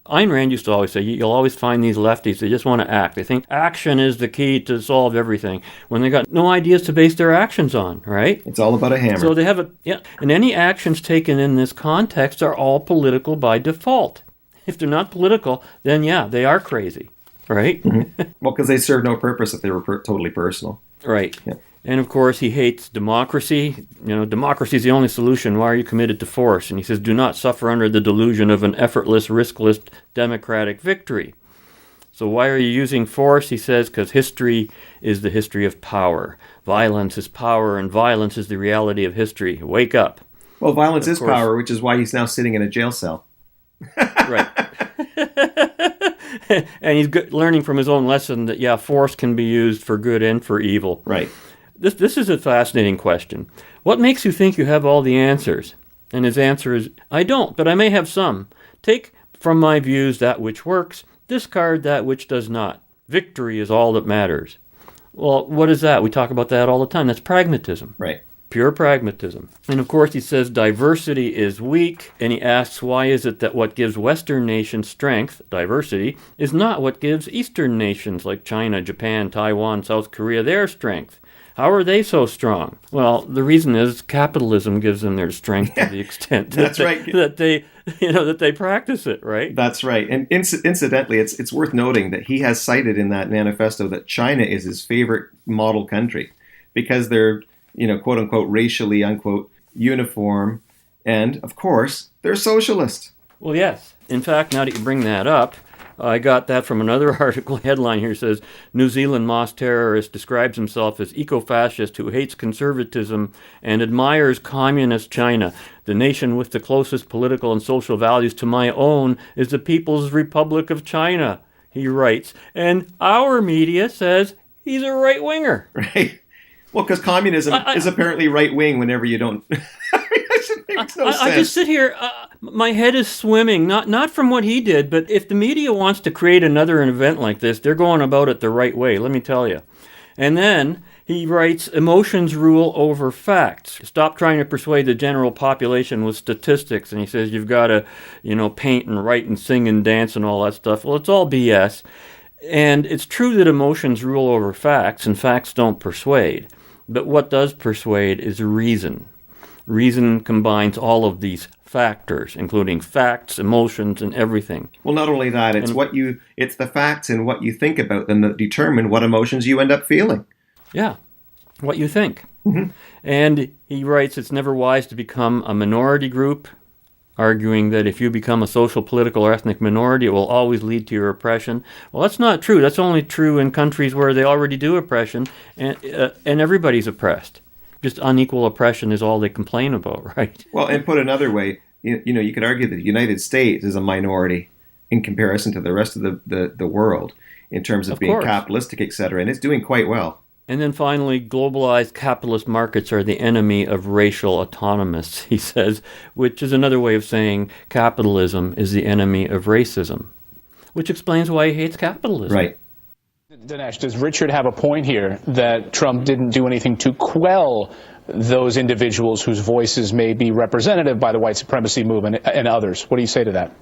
Ayn Rand used to always say, you'll always find these lefties, they just want to act. They think action is the key to solve everything, when they got no ideas to base their actions on, right? It's all about a hammer. So they have and any actions taken in this context are all political by default. If they're not political, then they are crazy, right? Mm-hmm. Well, because they serve no purpose if they were totally personal. Right. Yeah. And of course, he hates democracy. Democracy is the only solution. Why are you committed to force? And he says, do not suffer under the delusion of an effortless, riskless democratic victory. So why are you using force? He says, because history is the history of power. Violence is power, and violence is the reality of history. Wake up. Well, violence is power, which is why he's now sitting in a jail cell. Right. And he's learning from his own lesson that, force can be used for good and for evil. Right. This is a fascinating question. What makes you think you have all the answers? And his answer is, I don't, but I may have some. Take from my views that which works, discard that which does not. Victory is all that matters. Well, what is that? We talk about that all the time. That's pragmatism. Right. Pure pragmatism. And of course he says diversity is weak, and he asks why is it that what gives Western nations strength, diversity, is not what gives Eastern nations like China, Japan, Taiwan, South Korea their strength. How are they so strong? Well, the reason is capitalism gives them their strength to the extent that they practice it, right? That's right. And incidentally, it's worth noting that he has cited in that manifesto that China is his favorite model country because they're, quote unquote, racially, unquote, uniform. And of course, they're socialist. Well, yes. In fact, now that you bring that up, I got that from another article. Headline here says, New Zealand Moss terrorist describes himself as eco-fascist who hates conservatism and admires communist China. The nation with the closest political and social values to my own is the People's Republic of China, he writes. And our media says he's a right-winger. Right. Well, because communism is apparently right-wing whenever you don't... It makes no sense. I just sit here, my head is swimming, not from what he did, but if the media wants to create another event like this, they're going about it the right way, let me tell you. And then he writes, emotions rule over facts. Stop trying to persuade the general population with statistics. And he says you've got to, paint and write and sing and dance and all that stuff. Well, it's all BS. And it's true that emotions rule over facts, and facts don't persuade. But what does persuade is reason. Reason combines all of these factors, including facts, emotions, and everything. Well, not only that, it's the facts and what you think about them that determine what emotions you end up feeling. Yeah, what you think. Mm-hmm. And he writes, it's never wise to become a minority group, arguing that if you become a social, political, or ethnic minority, it will always lead to your oppression. Well, that's not true. That's only true in countries where they already do oppression, and everybody's oppressed. Just unequal oppression is all they complain about, right? Well, and put another way, you could argue that the United States is a minority in comparison to the rest of the world in terms of being capitalistic, etc., and it's doing quite well. And then finally, globalized capitalist markets are the enemy of racial autonomists, he says, which is another way of saying capitalism is the enemy of racism, which explains why he hates capitalism. Right. Dinesh, does Richard have a point here that Trump didn't do anything to quell those individuals whose voices may be representative by the white supremacy movement and others? What do you say to that?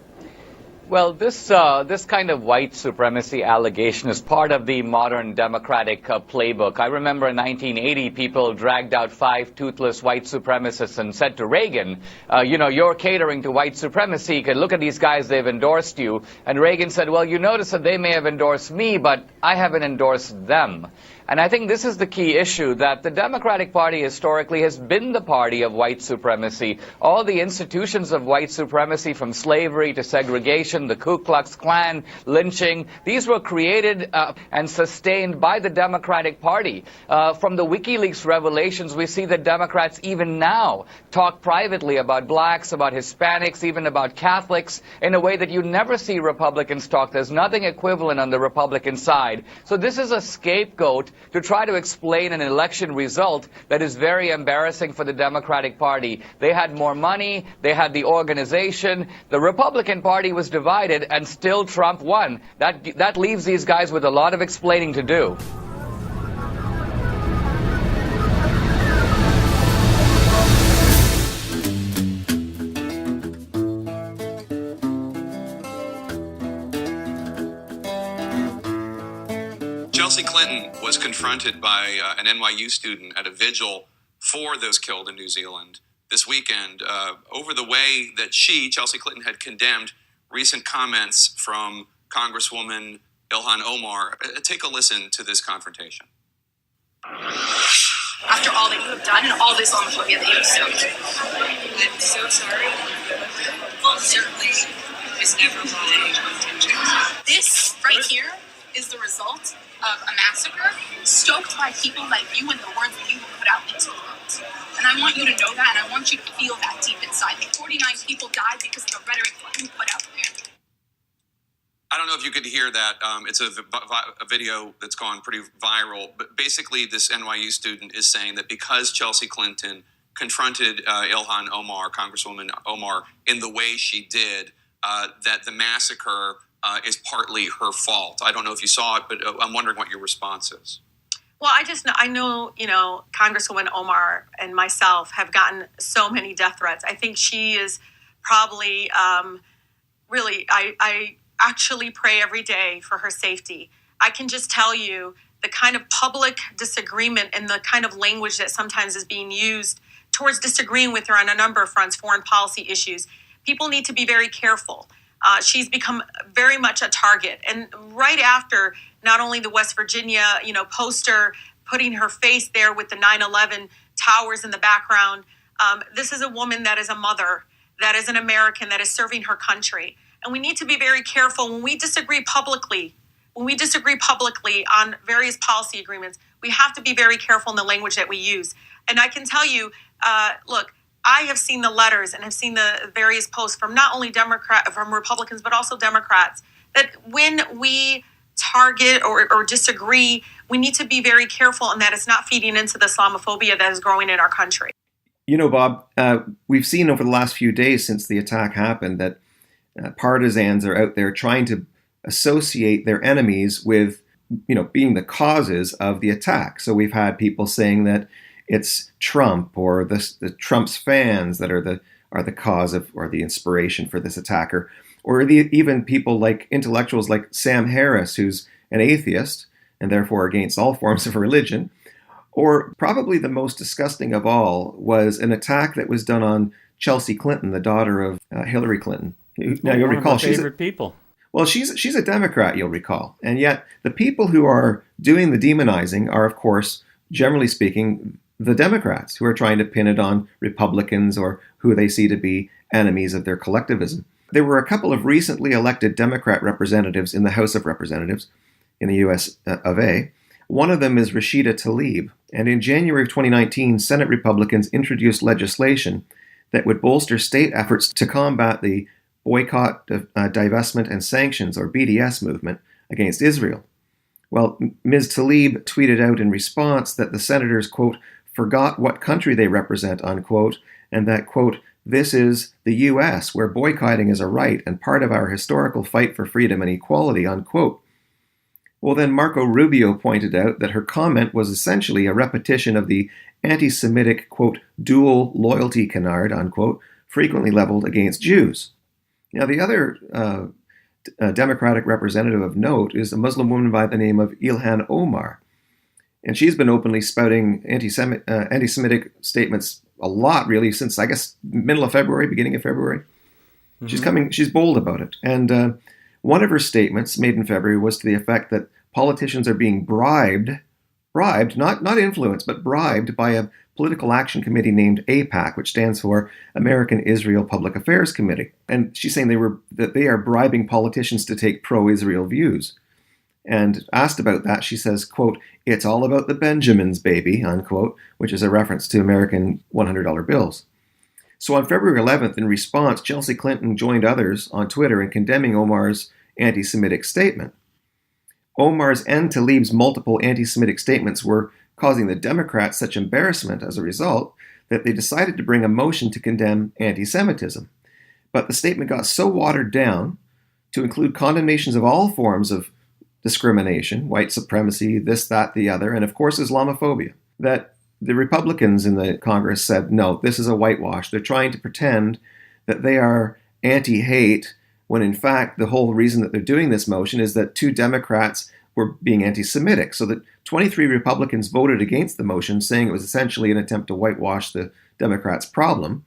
Well, this kind of white supremacy allegation is part of the modern democratic playbook. I remember in 1980, people dragged out 5 toothless white supremacists and said to Reagan, you're catering to white supremacy. You can look at these guys, they've endorsed you. And Reagan said, well, you notice that they may have endorsed me, but I haven't endorsed them. And I think this is the key issue, that the Democratic Party historically has been the party of white supremacy. All the institutions of white supremacy, from slavery to segregation, the Ku Klux Klan, lynching, these were created and sustained by the Democratic Party. From the WikiLeaks revelations, we see that Democrats even now talk privately about blacks, about Hispanics, even about Catholics, in a way that you never see Republicans talk. There's nothing equivalent on the Republican side. So this is a scapegoat to try to explain an election result that is very embarrassing for the Democratic Party. They had more money, they had the organization, the Republican Party was divided, and still Trump won. That leaves these guys with a lot of explaining to do. Chelsea Clinton was confronted by an NYU student at a vigil for those killed in New Zealand this weekend over the way that Chelsea Clinton, had condemned recent comments from Congresswoman Ilhan Omar. Take a listen to this confrontation. After all that you have done and all the Islamophobia that you have sowed. I'm so sorry. Well, certainly was never my intention. This right here is the result of a massacre stoked by people like you and the words that you put out into the world. And I want you to know that, and I want you to feel that deep inside. 49 people died because of the rhetoric that you put out there. I don't know if you could hear that. It's a video that's gone pretty viral. But basically, this NYU student is saying that because Chelsea Clinton confronted Ilhan Omar, Congresswoman Omar, in the way she did, that the massacre is partly her fault. I don't know if you saw it, but I'm wondering what your response is. Well, I know, Congresswoman Omar and myself have gotten so many death threats. I think she is probably really, I actually pray every day for her safety. I can just tell you the kind of public disagreement and the kind of language that sometimes is being used towards disagreeing with her on a number of fronts, foreign policy issues. People need to be very careful. She's become very much a target. And right after not only the West Virginia, poster, putting her face there with the 9/11 towers in the background, this is a woman that is a mother, that is an American, that is serving her country. And we need to be very careful when we disagree publicly. When we disagree publicly on various policy agreements, we have to be very careful in the language that we use. And I can tell you, look, I have seen the letters and have seen the various posts from not only from Republicans, but also Democrats, that when we target or disagree, we need to be very careful and that it's not feeding into the Islamophobia that is growing in our country. Bob, we've seen over the last few days since the attack happened that partisans are out there trying to associate their enemies with, being the causes of the attack. So we've had people saying that it's Trump or the Trump's fans that are the cause of or the inspiration for this attacker, or even people like intellectuals like Sam Harris, who's an atheist and therefore against all forms of religion. Or probably the most disgusting of all was an attack that was done on Chelsea Clinton, the daughter of Hillary Clinton. Now you'll recall she's a Democrat, you'll recall, and yet the people who are doing the demonizing are, of course, generally speaking, the Democrats who are trying to pin it on Republicans or who they see to be enemies of their collectivism. There were a couple of recently elected Democrat representatives in the House of Representatives in the US of A. One of them is Rashida Tlaib, and in January of 2019, Senate Republicans introduced legislation that would bolster state efforts to combat the boycott, divestment, and sanctions, or BDS movement against Israel. Well, Ms. Tlaib tweeted out in response that the senators, quote, forgot what country they represent, unquote, and that, quote, this is the U.S., where boycotting is a right and part of our historical fight for freedom and equality, unquote. Well, then Marco Rubio pointed out that her comment was essentially a repetition of the anti-Semitic, quote, dual loyalty canard, unquote, frequently leveled against Jews. Now, the other Democratic representative of note is a Muslim woman by the name of Ilhan Omar. And she's been openly spouting anti-Semitic statements a lot, really, since, I guess, middle of February, beginning of February. Mm-hmm. She's bold about it. And one of her statements made in February was to the effect that politicians are being bribed, not influenced, but bribed by a political action committee named AIPAC, which stands for American Israel Public Affairs Committee. And she's saying that they are bribing politicians to take pro-Israel views. And asked about that, she says, quote, it's all about the Benjamins, baby, unquote, which is a reference to American $100 bills. So on February 11th, in response, Chelsea Clinton joined others on Twitter in condemning Omar's anti-Semitic statement. Omar's and Tlaib's multiple anti-Semitic statements were causing the Democrats such embarrassment as a result that they decided to bring a motion to condemn anti-Semitism. But the statement got so watered down to include condemnations of all forms of discrimination, white supremacy, this, that, the other, and of course Islamophobia, that the Republicans in the Congress said, no, this is a whitewash. They're trying to pretend that they are anti-hate when in fact the whole reason that they're doing this motion is that two Democrats were being anti-Semitic. So that 23 Republicans voted against the motion, saying it was essentially an attempt to whitewash the Democrats' problem.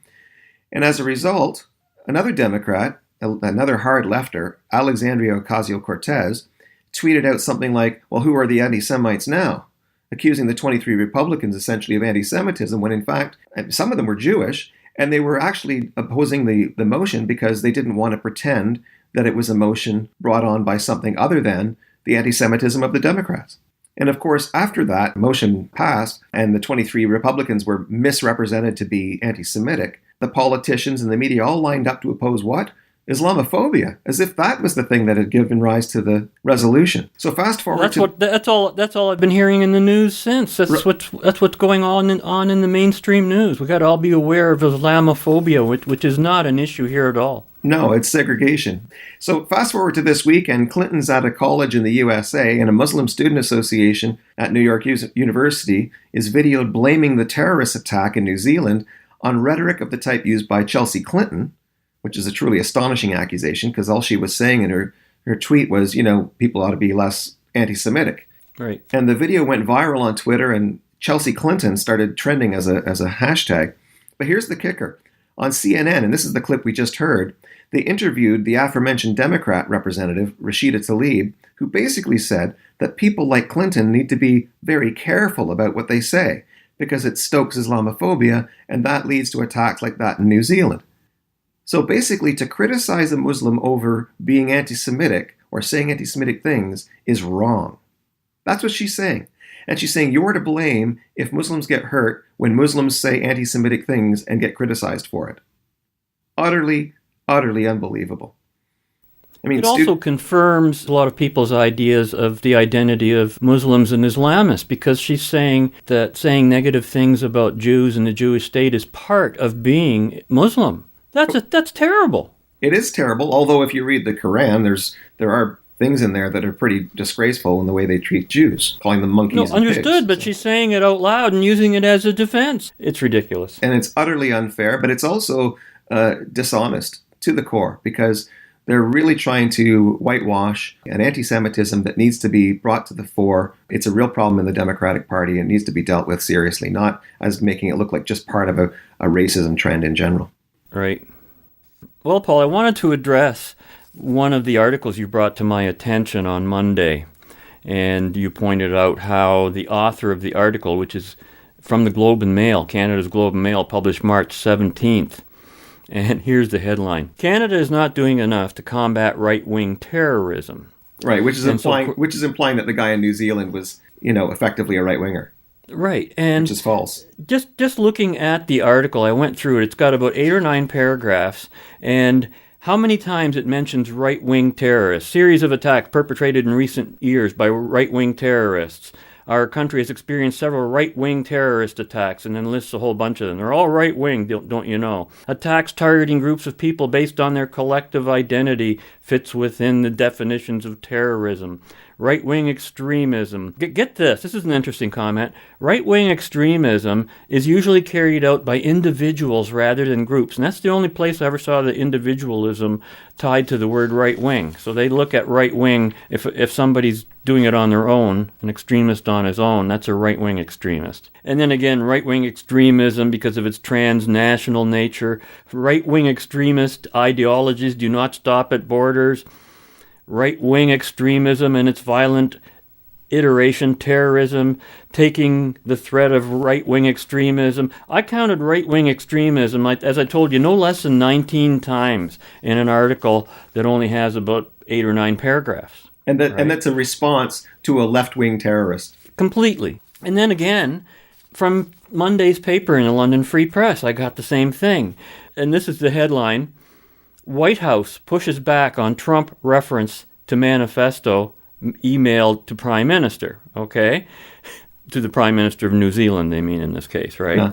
And as a result, another Democrat, another hard lefter, Alexandria Ocasio-Cortez, tweeted out something like, well, who are the anti-Semites now? Accusing the 23 Republicans essentially of anti-Semitism, when in fact, some of them were Jewish, and they were actually opposing the motion because they didn't want to pretend that it was a motion brought on by something other than the anti-Semitism of the Democrats. And of course, after that motion passed and the 23 Republicans were misrepresented to be anti-Semitic, the politicians and the media all lined up to oppose what? Islamophobia, as if that was the thing that had given rise to the resolution. So fast forward that's all I've been hearing in the news since. That's what's going on in the mainstream news. We got to all be aware of Islamophobia, which is not an issue here at all. No, it's segregation. So fast forward to this weekend, Clinton's at a college in the USA, and a Muslim student association at New York University is videoed blaming the terrorist attack in New Zealand on rhetoric of the type used by Chelsea Clinton, which is a truly astonishing accusation because all she was saying in her tweet was, people ought to be less anti-Semitic. Right. And the video went viral on Twitter, and Chelsea Clinton started trending as a hashtag. But here's the kicker. On CNN, and this is the clip we just heard, they interviewed the aforementioned Democrat representative, Rashida Tlaib, who basically said that people like Clinton need to be very careful about what they say because it stokes Islamophobia, and that leads to attacks like that in New Zealand. So basically, to criticize a Muslim over being anti-Semitic or saying anti-Semitic things is wrong. That's what she's saying. And she's saying you're to blame if Muslims get hurt when Muslims say anti-Semitic things and get criticized for it. Utterly, utterly unbelievable. I mean, it also confirms a lot of people's ideas of the identity of Muslims and Islamists, because she's saying that saying negative things about Jews and the Jewish state is part of being Muslim. That's terrible. It is terrible, although if you read the Quran, there are things in there that are pretty disgraceful in the way they treat Jews, calling them monkeys and understood, pigs. But she's saying it out loud and using it as a defense. It's ridiculous. And it's utterly unfair, but it's also dishonest to the core, because they're really trying to whitewash an anti-Semitism that needs to be brought to the fore. It's a real problem in the Democratic Party and needs to be dealt with seriously, not as making it look like just part of a racism trend in general. Right. Well, Paul, I wanted to address one of the articles you brought to my attention on Monday, and you pointed out how the author of the article, which is from the Globe and Mail, Canada's Globe and Mail, published March 17th, and here's the headline: Canada is not doing enough to combat right-wing terrorism. Right, which is implying that the guy in New Zealand was, effectively a right-winger. Right, and which is false. Just looking at the article, I went through it. It's got about 8 or 9 paragraphs, and how many times it mentions right-wing terrorists, series of attacks perpetrated in recent years by right-wing terrorists. Our country has experienced several right-wing terrorist attacks, and then lists a whole bunch of them. They're all right-wing, don't you know? Attacks targeting groups of people based on their collective identity fits within the definitions of terrorism. Right-wing extremism. Get this. This is an interesting comment. Right-wing extremism is usually carried out by individuals rather than groups. And that's the only place I ever saw the individualism tied to the word right-wing. So they look at right-wing, if somebody's doing it on their own, an extremist on his own, that's a right-wing extremist. And then again, right-wing extremism, because of its transnational nature. Right-wing extremist ideologies do not stop at borders. Right-wing extremism and its violent iteration, terrorism, taking the threat of right-wing extremism. I counted right-wing extremism, as I told you, no less than 19 times in an article that only has about 8 or 9 paragraphs. And that's a response to a left-wing terrorist. Completely. And then again, from Monday's paper in the London Free Press, I got the same thing. And this is the headline: White House pushes back on Trump reference to manifesto emailed to Prime Minister, okay? To the Prime Minister of New Zealand, they mean in this case, right? Yeah.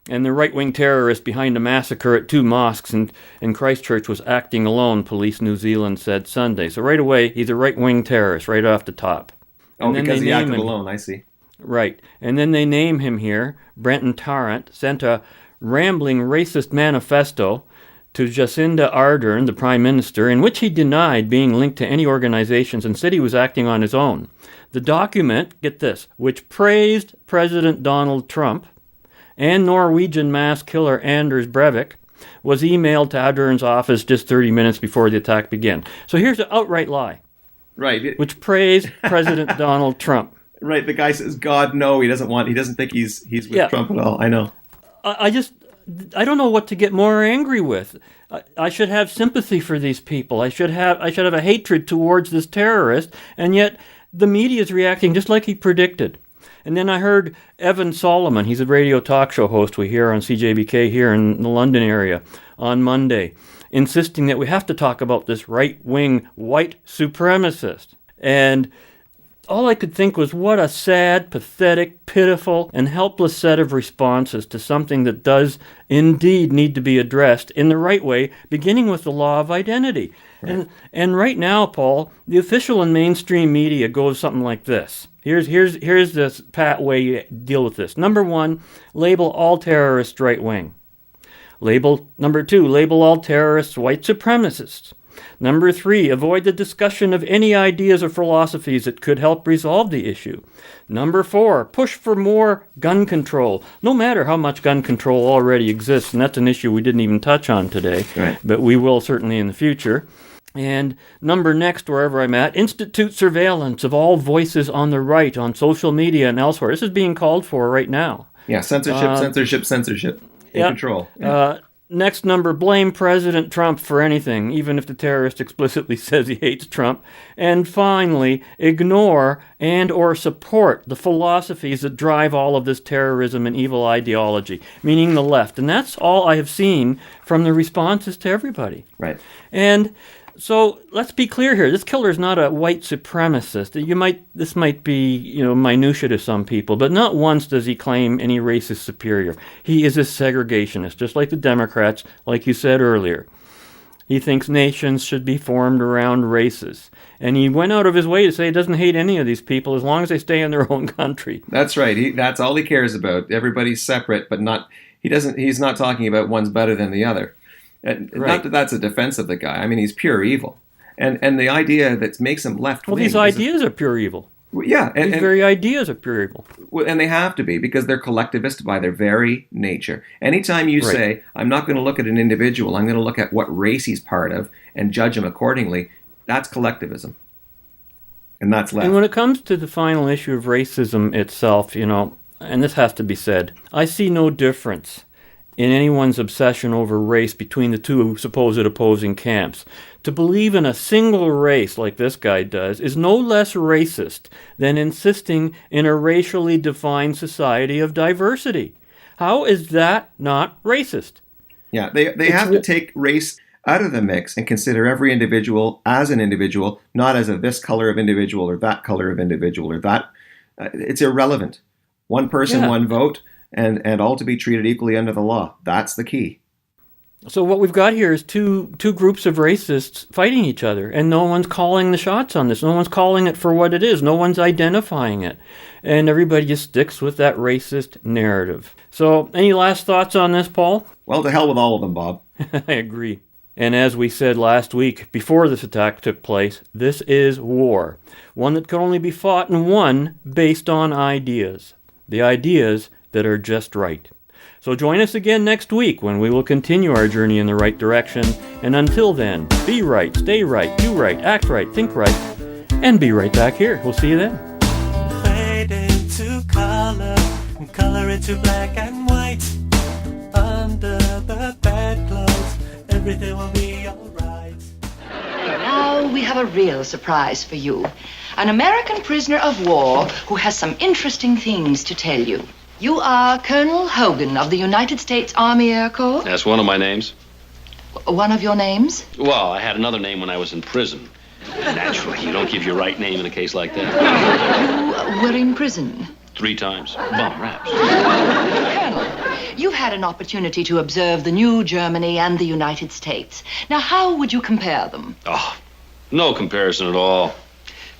And the right-wing terrorist behind a massacre at 2 mosques in Christchurch was acting alone, Police New Zealand said Sunday. So right away, he's a right-wing terrorist, right off the top. Oh, because he acted alone, I see. Right. And then they name him here. Brenton Tarrant sent a rambling racist manifesto to Jacinda Ardern, the Prime Minister, in which he denied being linked to any organizations and said he was acting on his own. The document, get this, which praised President Donald Trump and Norwegian mass killer Anders Breivik, was emailed to Ardern's office just 30 minutes before the attack began. So here's an outright lie. Right. Which praised President Donald Trump. Right. The guy says, God, no, he doesn't think he's with Trump at all. I know. I don't know what to get more angry with. I should have sympathy for these people. I should have a hatred towards this terrorist, and yet the media is reacting just like he predicted. And then I heard Evan Solomon, he's a radio talk show host we hear on CJBK here in the London area on Monday, insisting that we have to talk about this right-wing white supremacist. And all I could think was what a sad, pathetic, pitiful, and helpless set of responses to something that does indeed need to be addressed in the right way, beginning with the law of identity. Right. And right now, Paul, the official and mainstream media goes something like this. Here's this pat way you deal with this. Number 1, label all terrorists right-wing. Number 2, label all terrorists white supremacists. Number 3, avoid the discussion of any ideas or philosophies that could help resolve the issue. Number 4, push for more gun control, no matter how much gun control already exists, and that's an issue we didn't even touch on today, right, but we will certainly in the future. And number next, wherever I'm at, institute surveillance of all voices on the right, on social media and elsewhere. This is being called for right now. Yeah, censorship. Control. Yeah. Next number, blame President Trump for anything, even if the terrorist explicitly says he hates Trump. And finally, ignore and or support the philosophies that drive all of this terrorism and evil ideology, meaning the left. And that's all I have seen from the responses to everybody. Right. And so let's be clear here. This killer is not a white supremacist. This might be, minutia to some people, but not once does he claim any race is superior. He is a segregationist, just like the Democrats, like you said earlier. He thinks nations should be formed around races. And he went out of his way to say he doesn't hate any of these people as long as they stay in their own country. That's right. That's all he cares about. Everybody's separate, but he's not talking about one's better than the other. And right. Not that that's a defense of the guy. I mean, he's pure evil. And the idea that makes him left-wing... Well, these ideas are pure evil. Yeah. These very ideas are pure evil. And they have to be, because they're collectivist by their very nature. Anytime you say, I'm not going to look at an individual, I'm going to look at what race he's part of and judge him accordingly, that's collectivism. And that's left. And when it comes to the final issue of racism itself, and this has to be said, I see no difference in anyone's obsession over race between the two supposed opposing camps. To believe in a single race like this guy does is no less racist than insisting in a racially defined society of diversity. How is that not racist? Yeah, they have to take race out of the mix and consider every individual as an individual, not as a this color of individual or that color of individual or that. It's irrelevant. One person, one vote. And all to be treated equally under the law. That's the key. So what we've got here is two groups of racists fighting each other, and no one's calling the shots on this. No one's calling it for what it is. No one's identifying it. And everybody just sticks with that racist narrative. So any last thoughts on this, Paul? Well, to hell with all of them, Bob. I agree. And as we said last week, before this attack took place, this is war. One that can only be fought and won based on ideas. The ideas that are just right. So join us again next week when we will continue our journey in the right direction. And until then, be right, stay right, do right, act right, think right, and be right back here. We'll see you then. Fade into color, and color into black and white. Under the bedclothes, everything will be alright. Now we have a real surprise for you. An American prisoner of war who has some interesting things to tell you. You are Colonel Hogan of the United States Army Air Corps? That's one of my names. One of your names? Well, I had another name when I was in prison. Naturally, you don't give your right name in a case like that. You were in prison? 3 times. Bum raps. Colonel, you've had an opportunity to observe the new Germany and the United States. Now, how would you compare them? Oh, no comparison at all.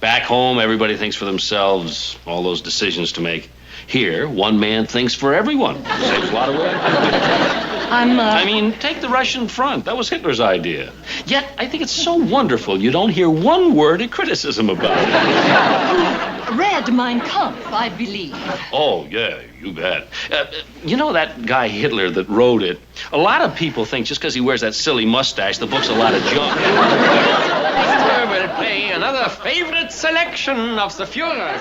Back home, everybody thinks for themselves, all those decisions to make. Here, one man thinks for everyone. Saves a lot of work. I mean, take the Russian front. That was Hitler's idea. Yet, I think it's so wonderful you don't hear one word of criticism about it. Read Mein Kampf, I believe. Oh, yeah, you bet. You know that guy Hitler that wrote it? A lot of people think just because he wears that silly mustache, the book's a lot of junk. Hitler will play another favorite selection of the Führer.